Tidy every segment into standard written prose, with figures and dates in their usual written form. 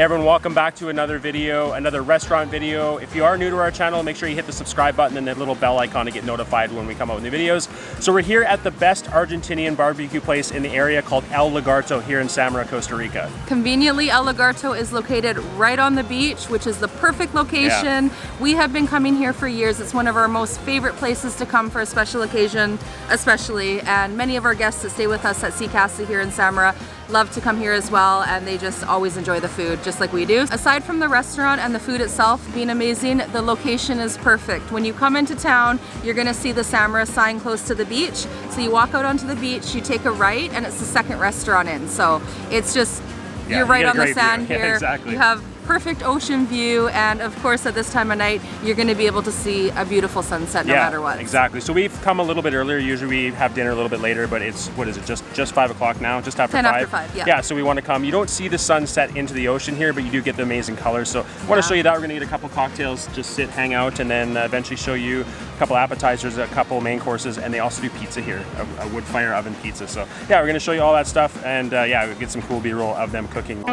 everyone, welcome back to another video, another restaurant video. If you are new to our channel, make sure you hit the subscribe button and the little bell icon to get notified when we come out with new videos. So we're here at the best Argentinian barbecue place in the area called El Lagarto here in Samara, Costa Rica. Conveniently, El Lagarto is located right on the beach, which is the perfect location. Yeah. We have been coming here for years. It's one of our most favorite places to come for a special occasion, especially. And many of our guests that stay with us at Sea Casa here in Samara love to come here as well, and they just always enjoy the food just like we do. Aside from the restaurant and the food itself being amazing, the location is perfect. When you come into town, you're gonna see the Samara sign close to the beach. So you walk out onto the beach, you take a right, and it's the second restaurant in. So it's just, you're right on the sand here. Yeah, exactly. You have perfect ocean view, and of course at this time of night you're going to be able to see a beautiful sunset no matter what. Exactly. So we've come a little bit earlier. Usually we have dinner a little bit later, but it's, what is it, just 5 o'clock now, just after 10 5. after 5, yeah. Yeah, so we want to come. You don't see the sunset into the ocean here, but you do get the amazing colors. So I want to show you that. We're going to get a couple cocktails, just sit, hang out, and then eventually show you a couple appetizers, a couple main courses, and they also do pizza here, a wood fire oven pizza. So yeah, we're going to show you all that stuff, and yeah, we'll get some cool B-roll of them cooking.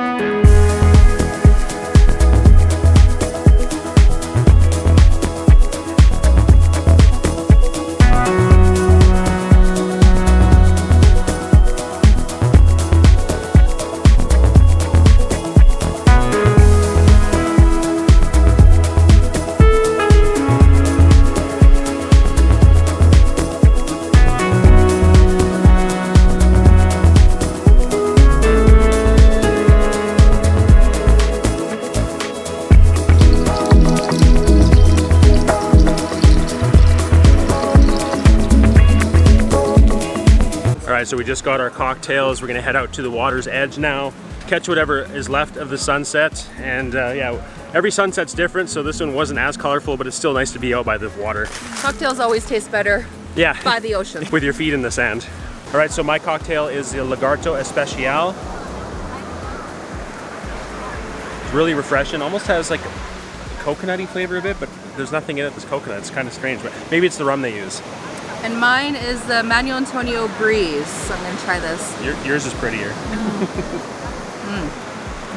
So we just got our cocktails. We're gonna head out to the water's edge now, catch whatever is left of the sunset, and yeah, every sunset's different, so this one wasn't as colorful, but it's still nice to be out by the water. Cocktails always taste better by the ocean. With your feet in the sand. All right, so my cocktail is the Lagarto Especial. It's really refreshing, almost has like a coconutty flavor of it, but there's nothing in it that's coconut. It's kind of strange, but maybe it's the rum they use. And mine is the Manuel Antonio Breeze. So I'm gonna try this. Yours is prettier.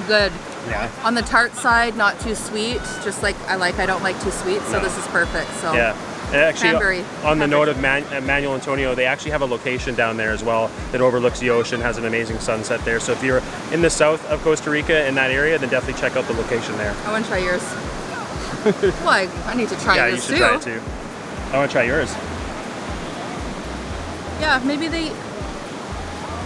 Good. Yeah. On the tart side, not too sweet. Just like I don't like too sweet, so this is perfect. So yeah. And actually, cranberry. On the note of Manuel Antonio, they actually have a location down there as well that overlooks the ocean, has an amazing sunset there. So if you're in the south of Costa Rica in that area, then definitely check out the location there. I want to try yours. Well, I need to try yours too. Yeah, you should try it too. I want to try yours. Yeah, maybe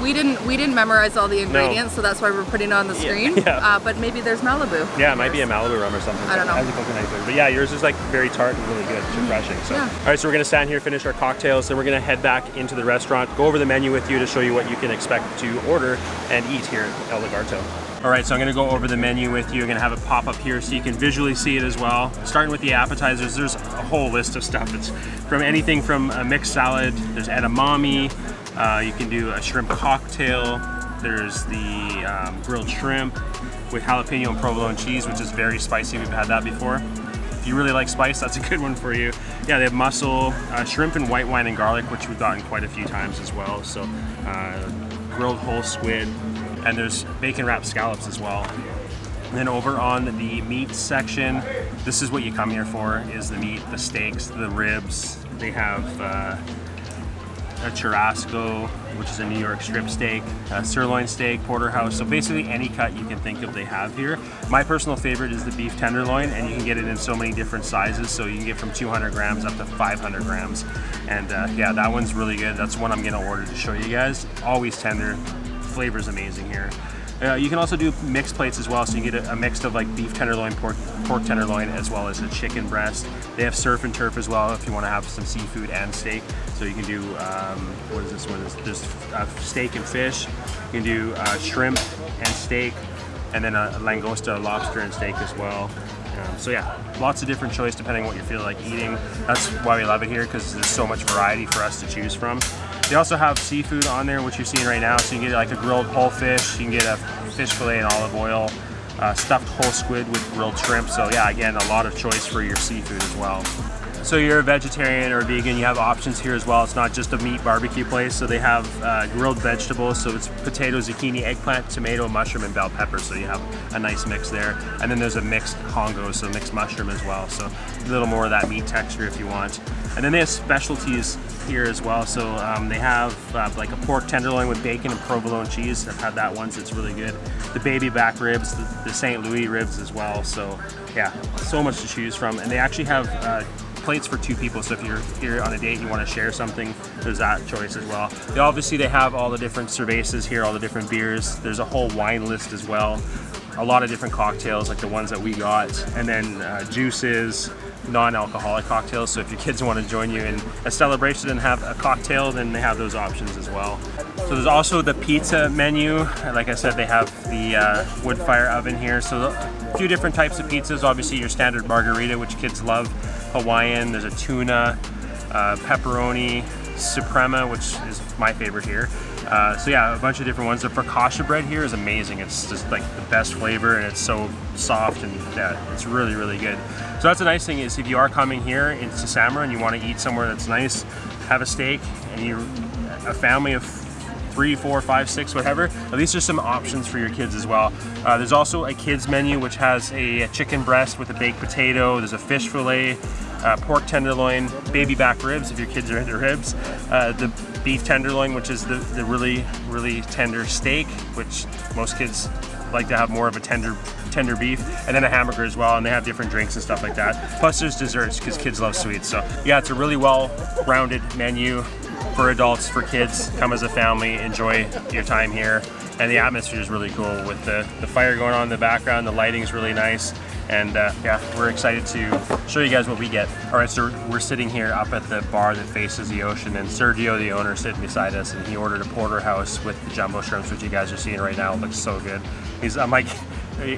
we didn't memorize all the ingredients, so that's why we're putting it on the screen. Yeah. But maybe there's Malibu. Yeah, it might be a Malibu rum or something. I don't know. It has a coconut flavor. But yeah, yours is like very tart and really good. It's refreshing. So, all right, so we're gonna stand here, finish our cocktails, then we're gonna head back into the restaurant, go over the menu with you to show you what you can expect to order and eat here at El Lagarto. All right, so I'm gonna go over the menu with you. I'm gonna have it pop up here so you can visually see it as well. Starting with the appetizers, there's a whole list of stuff. It's from anything from a mixed salad, there's edamame, you can do a shrimp cocktail, there's the grilled shrimp with jalapeno and provolone cheese, which is very spicy. We've had that before. If you really like spice, that's a good one for you. Yeah, they have mussel, shrimp and white wine and garlic, which we've gotten quite a few times as well. So grilled whole squid, and there's bacon wrapped scallops as well. And then over on the meat section, this is what you come here for, is the meat, the steaks, the ribs. They have a churrasco, which is a New York strip steak, a sirloin steak, porterhouse. So basically any cut you can think of they have here. My personal favorite is the beef tenderloin, and you can get it in so many different sizes. So you can get from 200 grams up to 500 grams. And yeah, that one's really good. That's one I'm gonna order to show you guys. Always tender, flavor's amazing here. You can also do mixed plates as well, so you get a mix of like beef tenderloin, pork tenderloin, as well as a chicken breast. They have surf and turf as well if you want to have some seafood and steak. So you can do, what is this one? There's steak and fish. You can do shrimp and steak, and then a langosta, lobster and steak as well. So yeah, lots of different choice depending on what you feel like eating. That's why we love it here, because there's so much variety for us to choose from. They also have seafood on there, which you're seeing right now. So you can get like a grilled whole fish, you can get a fish fillet and olive oil, stuffed whole squid with grilled shrimp. So yeah, again, a lot of choice for your seafood as well. So you're a vegetarian or vegan, you have options here as well. It's not just a meat barbecue place. So they have grilled vegetables. So it's potato, zucchini, eggplant, tomato, mushroom, and bell pepper. So you have a nice mix there. And then there's a mixed hongo, so mixed mushroom as well. So a little more of that meat texture if you want. And then they have specialties here as well. So they have like a pork tenderloin with bacon and provolone cheese. I've had that once, it's really good. The baby back ribs, the St. Louis ribs as well. So yeah, so much to choose from. And they actually have plates for 2 people, so if you're here on a date and you want to share something, there's that choice as well. They have all the different cervezas here, all the different beers. There's a whole wine list as well. A lot of different cocktails like the ones that we got, and then juices, non-alcoholic cocktails. So if your kids want to join you in a celebration and have a cocktail, then they have those options as well. So there's also the pizza menu. Like I said, they have the wood fire oven here. So a few different types of pizzas. Obviously your standard margarita, which kids love. Hawaiian, there's a tuna, pepperoni, suprema, which is my favorite here. So yeah, a bunch of different ones. The focaccia bread here is amazing. It's just like the best flavor, and it's so soft, and yeah, it's really, really good. So that's the nice thing is if you are coming here into Samara and you want to eat somewhere that's nice, have a steak, and you're a family of 3, 4, 5, 6, whatever, these are some options for your kids as well. There's also a kids menu which has a chicken breast with a baked potato. There's a fish fillet, pork tenderloin, baby back ribs if your kids are into ribs, the beef tenderloin, which is the really, really tender steak, which most kids like to have more of a tender beef, and then a hamburger as well, and they have different drinks and stuff like that. Plus there's desserts because kids love sweets. So yeah, it's a really well-rounded menu for adults, for kids. Come as a family, enjoy your time here, and the atmosphere is really cool with the fire going on in the background. The lighting is really nice, and yeah, we're excited to show you guys what we get. All right, so we're sitting here up at the bar that faces the ocean, and Sergio, the owner, is sitting beside us, and he ordered a porterhouse with the jumbo shrimps, which you guys are seeing right now. It looks so good. I'm like,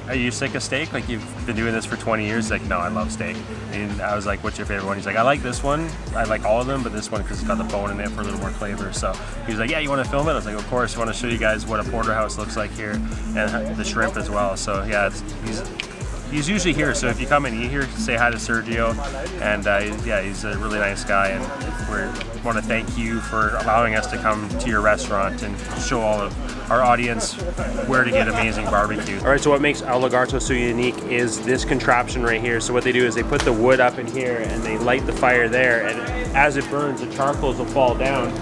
are you sick of steak? Like, you've been doing this for 20 years? He's like, no, I love steak. And I was like, what's your favorite one? He's like, I like this one. I like all of them, but this one because it's got the bone in it for a little more flavor. So he was like, yeah, you want to film it? I was like, of course. I want to show you guys what a porterhouse looks like here, and the shrimp as well. So yeah, he's usually here. So if you come and eat here, say hi to Sergio. And yeah, he's a really nice guy, and we want to thank you for allowing us to come to your restaurant and show all of our audience where to get amazing barbecue. All right, so what makes El Lagarto so unique is this contraption right here. So what they do is they put the wood up in here and they light the fire there, and as it burns, the charcoals will fall down.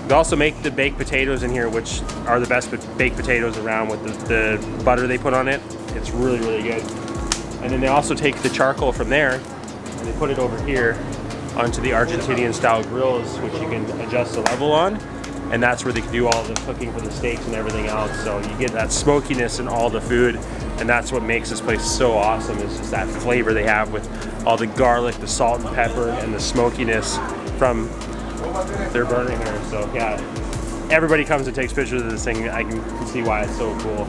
They also make the baked potatoes in here, which are the best baked potatoes around with the butter they put on it. It's really, really good. And then they also take the charcoal from there and they put it over here onto the Argentinian style grills, which you can adjust the level on. And that's where they can do all the cooking for the steaks and everything else. So you get that smokiness in all the food, and that's what makes this place so awesome, is just that flavor they have with all the garlic, the salt and pepper, and the smokiness from their burning there. So yeah, everybody comes and takes pictures of this thing. I can see why it's so cool.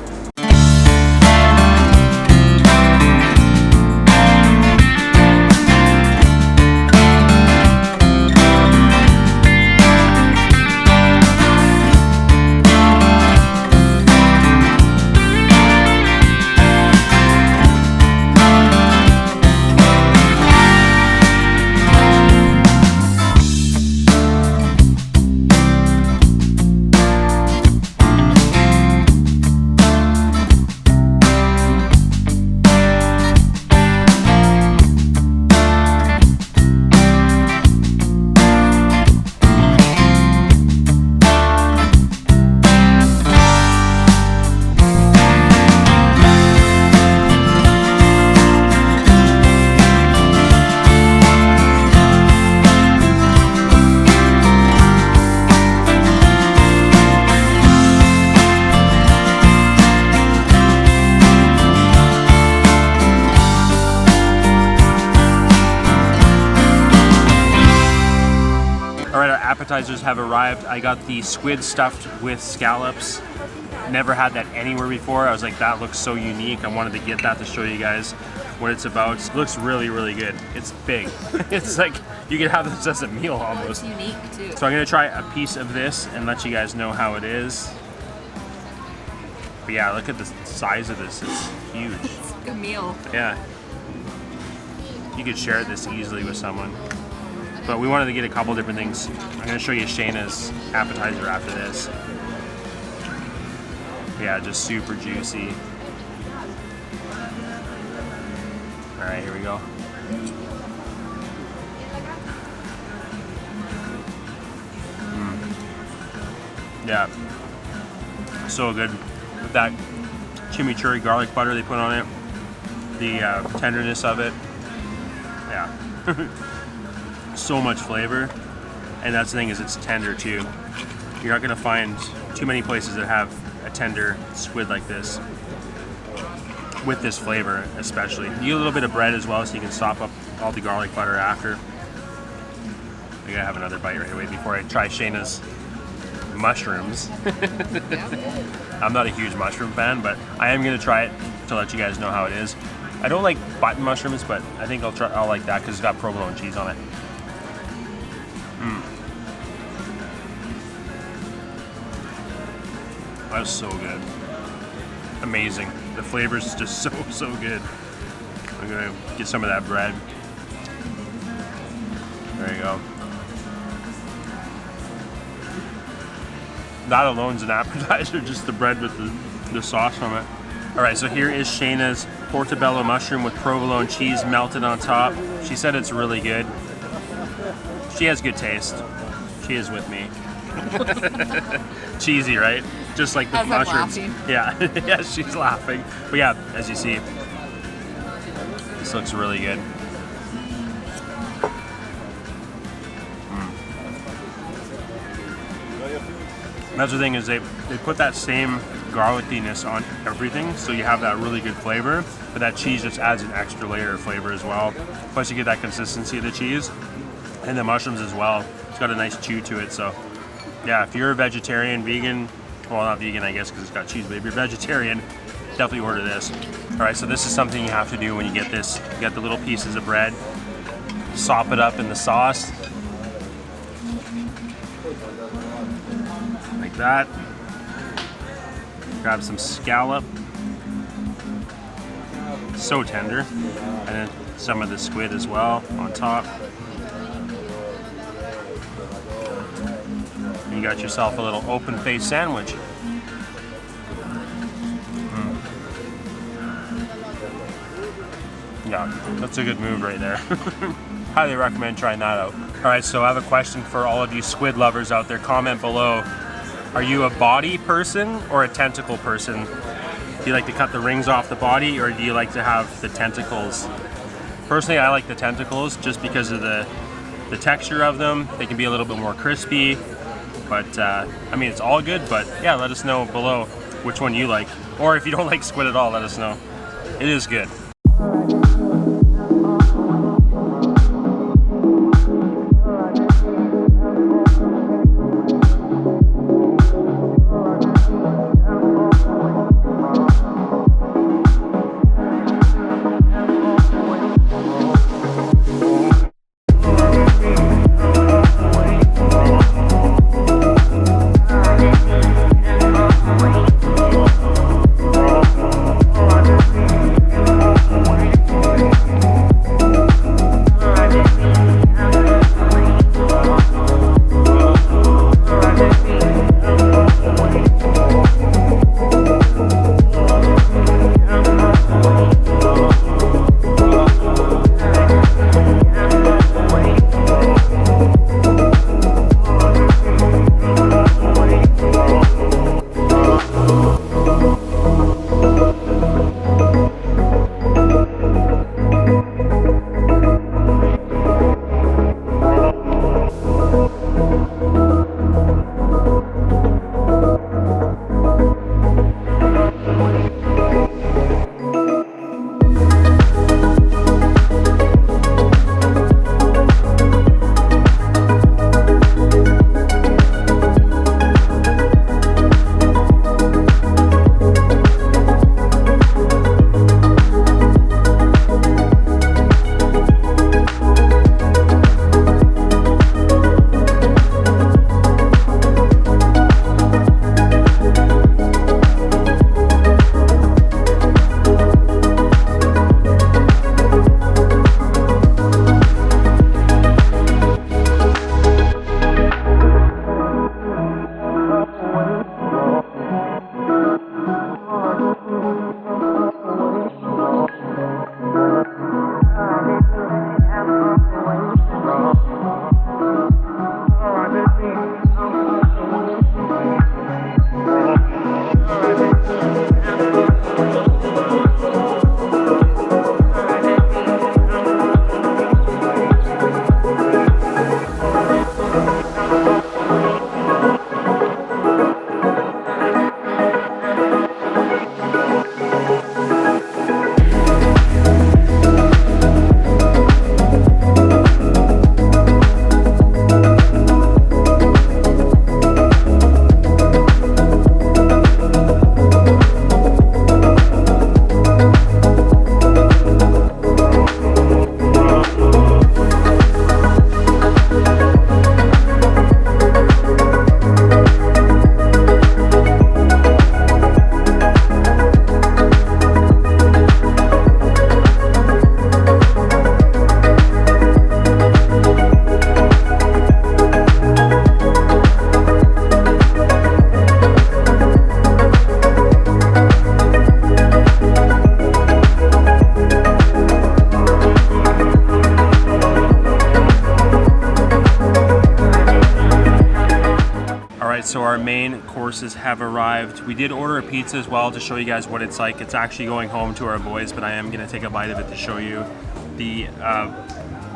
Appetizers have arrived. I got the squid stuffed with scallops. Never had that anywhere before. I was like, that looks so unique. I wanted to get that to show you guys what it's about. It looks really, really good. It's big. It's like you could have this as a meal almost. It's unique too. So I'm gonna try a piece of this and let you guys know how it is. But yeah, look at the size of this. It's huge. It's a good meal. Yeah. You could share this easily with someone. But we wanted to get a couple different things. I'm gonna show you Shayna's appetizer after this. Yeah, just super juicy. All right, here we go. Yeah, so good with that chimichurri garlic butter they put on it, the tenderness of it. Yeah, so much flavor, and that's the thing, is it's tender too. You're not gonna find too many places that have a tender squid like this with this flavor, especially. You get a little bit of bread as well, so you can sop up all the garlic butter after. I gotta have another bite right away before I try Shayna's mushrooms. I'm not a huge mushroom fan, but I am gonna try it to let you guys know how it is. I don't like button mushrooms, but I think I'll like that because it's got provolone cheese on it. That's so good. Amazing. The flavors is just so good. I'm gonna get some of that bread. There you go. That alone's an appetizer, just the bread with the sauce from it. All right, so here is Shayna's portobello mushroom with provolone cheese melted on top. She said it's really good. She has good taste. She is with me. Cheesy, right? Just like the as mushrooms. I'm laughing. Yeah, yeah, she's laughing. But yeah, as you see, this looks really good. That's the thing, is they put that same garlickiness on everything, so you have that really good flavor, but that cheese just adds an extra layer of flavor as well. Plus you get that consistency of the cheese, and the mushrooms as well. It's got a nice chew to it, so yeah, if you're a vegetarian, vegan, well, not vegan I guess because it's got cheese, but if you're vegetarian, definitely order this. All right, so this is something you have to do when you get this. You got the little pieces of bread, sop it up in the sauce. Like that. Grab some scallop. So tender. And then some of the squid as well on top. And you got yourself a little open-faced sandwich. Yeah, that's a good move right there. Highly recommend trying that out. All right, so I have a question for all of you squid lovers out there. Comment below. Are you a body person or a tentacle person? Do you like to cut the rings off the body, or do you like to have the tentacles? Personally, I like the tentacles just because of the texture of them. They can be a little bit more crispy, but I mean, it's all good, but yeah, let us know below which one you like. Or if you don't like squid at all, let us know. It is good. right, so our main courses have arrived. We did order a pizza as well to show you guys what it's like. It's actually going home to our boys, but I am gonna take a bite of it to show you. The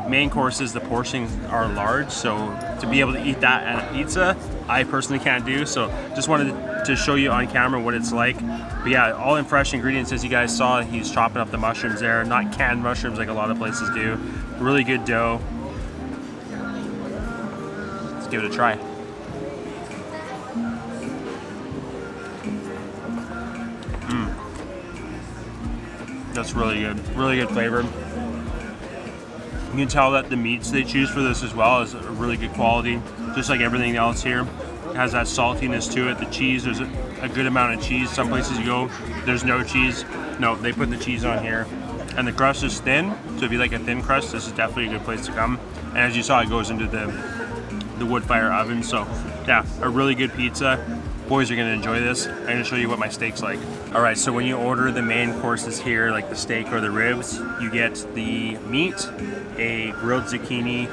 main courses, the portions are large, so to be able to eat that at a pizza, I personally can't do, so just wanted to show you on camera what it's like. But yeah, all in fresh ingredients, as you guys saw. He's chopping up the mushrooms there, not canned mushrooms like a lot of places do. Really good dough. Let's give it a try. That's really good flavor. You can tell that the meats they choose for this as well is a really good quality, just like everything else here. It has that saltiness to it. The cheese, there's a good amount of cheese. Some places you go, there's no cheese. No, they put the cheese on here. And the crust is thin, so if you like a thin crust, this is definitely a good place to come. And as you saw, it goes into the wood fire oven, so yeah, a really good pizza. Boys are gonna enjoy this. I'm gonna show you what my steak's like. All right, so when you order the main courses here, like the steak or the ribs, you get the meat, a grilled zucchini,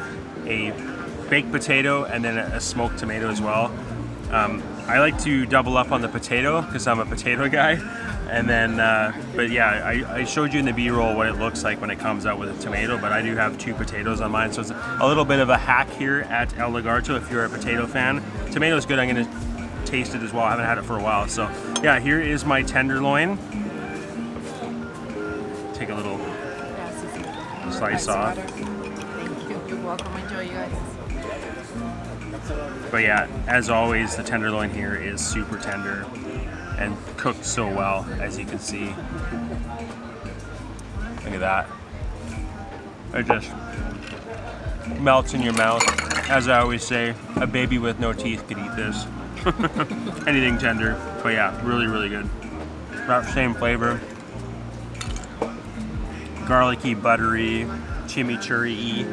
a baked potato, and then a smoked tomato as well. I like to double up on the potato because I'm a potato guy. And then, but yeah, I showed you in the B-roll what it looks like when it comes out with a tomato, but I do have 2 potatoes on mine. So it's a little bit of a hack here at El Lagarto if you're a potato fan. Tomato's good, I'm gonna taste it as well. I haven't had it for a while. So yeah, here is my tenderloin. Take a little slice off. Thank you. You're welcome. Enjoy, you guys. But yeah, as always, the tenderloin here is super tender and cooked so well, as you can see. Look at that. It just melts in your mouth. As I always say, a baby with no teeth could eat this. Anything tender, but yeah, really good. That same flavor. Garlicky, buttery, chimichurri-y.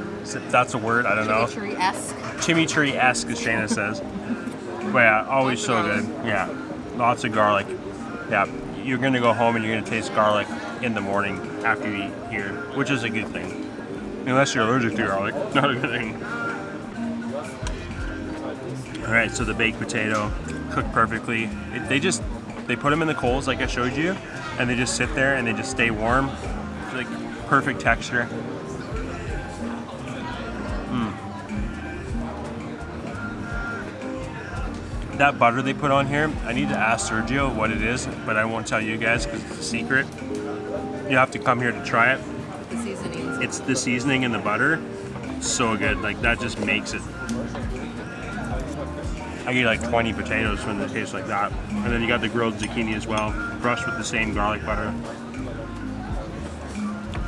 That's a word, I don't know. Chimichurri-esque. Chimichurri-esque, as Shayna says. But yeah, always so good. Yeah, lots of garlic. Yeah, you're gonna go home and you're gonna taste garlic in the morning after you eat here, which is a good thing. Unless you're allergic to garlic, not a good thing. All right, so the baked potato cooked perfectly. They put them in the coals like I showed you, and they just sit there and they just stay warm. It's like perfect texture. That butter they put on here, I need to ask Sergio what it is, but I won't tell you guys because it's a secret. You have to come here to try it. The seasoning. It's the seasoning and the butter. So good, like that just makes it. I get like 20 potatoes when they taste like that. And then you got the grilled zucchini as well, brushed with the same garlic butter.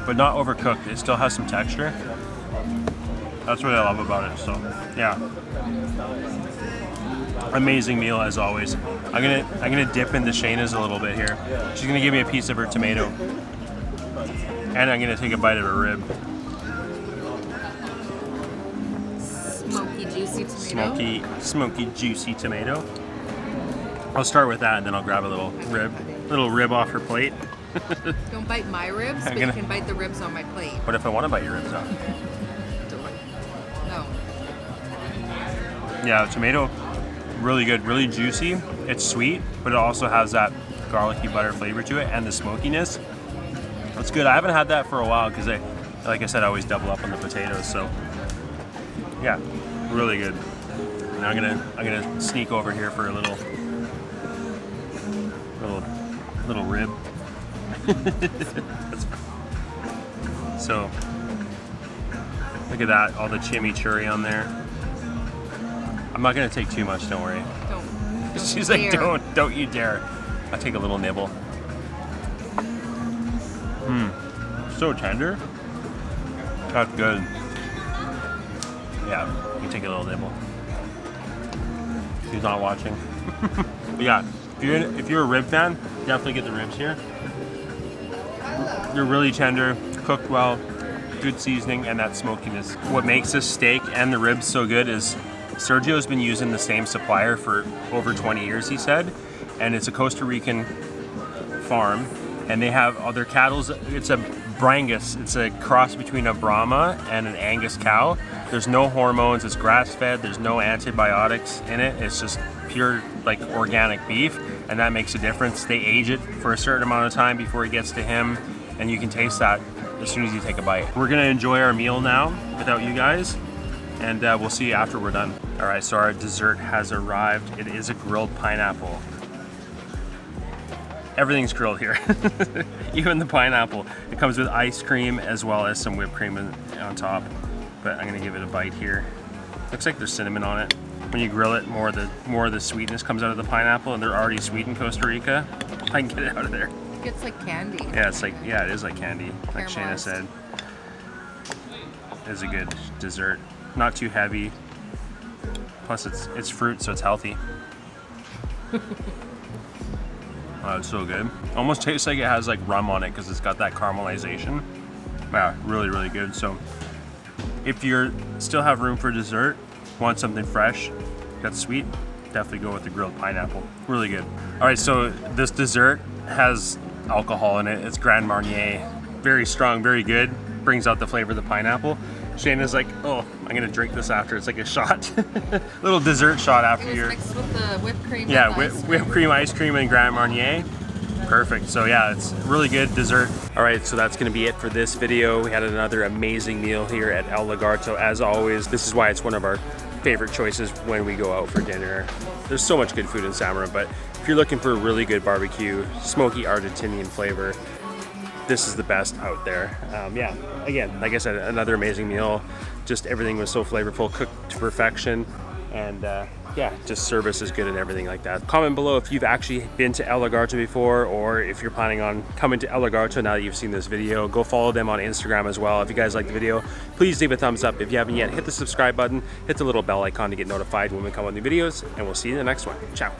But not overcooked, it still has some texture. That's what I love about it, so yeah. Amazing meal as always. I'm gonna dip into Shayna's a little bit here. She's gonna give me a piece of her tomato. And I'm gonna take a bite of her rib. Smoky, juicy tomato. Smoky, juicy tomato. I'll start with that and then I'll grab a little rib off her plate. Don't bite my ribs, but you can bite the ribs on my plate. What if I want to bite your ribs off? No. Yeah, the tomato, really good, really juicy. It's sweet, but it also has that garlicky butter flavor to it and the smokiness. It's good. I haven't had that for a while because like I said, I always double up on the potatoes. So yeah, really good. And I'm gonna sneak over here for a little rib. So look at that, all the chimichurri on there. I'm not gonna take too much. Don't worry. Don't She's dare. like, don't you dare. I'll take a little nibble. So tender. That's good. Yeah, you can take a little nibble. She's not watching. But yeah, if you're a rib fan, definitely get the ribs here. They're really tender, cooked well, good seasoning, and that smokiness. What makes this steak and the ribs so good is Sergio's been using the same supplier for over 20 years, he said, and it's a Costa Rican farm, and they have other cattle. It's a Brangus. It's a cross between a Brahma and an Angus cow. There's no hormones, it's grass-fed, there's no antibiotics in it. It's just pure like organic beef, and that makes a difference. They age it for a certain amount of time before it gets to him, and you can taste that as soon as you take a bite. We're gonna enjoy our meal now without you guys, and we'll see you after we're done. All right, so our dessert has arrived. It is a grilled pineapple. Everything's grilled here, even the pineapple. It comes with ice cream as well as some whipped cream on top. But I'm gonna give it a bite here. Looks like there's cinnamon on it. When you grill it, more of the sweetness comes out of the pineapple, and they're already sweet in Costa Rica. I can get it out of there. It's like candy. Yeah, it is like candy, like Shayna said. It's a good dessert. Not too heavy. Plus it's fruit, so it's healthy. Oh, it's so good. Almost tastes like it has like rum on it because it's got that caramelization. Yeah, really, really good. So if you still have room for dessert, want something fresh, that's sweet, definitely go with the grilled pineapple. Really good. All right, so this dessert has alcohol in it. It's Grand Marnier. Very strong, very good. Brings out the flavor of the pineapple. Shayna's like, oh, I'm gonna drink this after. It's like a shot. Little dessert shot after your... mixed with the whipped cream. Yeah, whipped cream, ice cream, and Grand Marnier. Perfect. So yeah, it's really good dessert. All right, so that's gonna be it for this video. We had another amazing meal here at El Lagarto. As always, this is why it's one of our favorite choices when we go out for dinner. There's so much good food in Samara, but if you're looking for a really good barbecue, smoky Argentinian flavor, this is the best out there. Yeah, again, like I said, another amazing meal. Just everything was so flavorful, cooked to perfection, and yeah, just service is good and everything like that. Comment below if you've actually been to El Lagarto before, or if you're planning on coming to El Lagarto now that you've seen this video. Go follow them on Instagram as well. If you guys like the video, please leave a thumbs up. If you haven't yet, hit the subscribe button, hit the little bell icon to get notified when we come on new videos, and we'll see you in the next one. Ciao.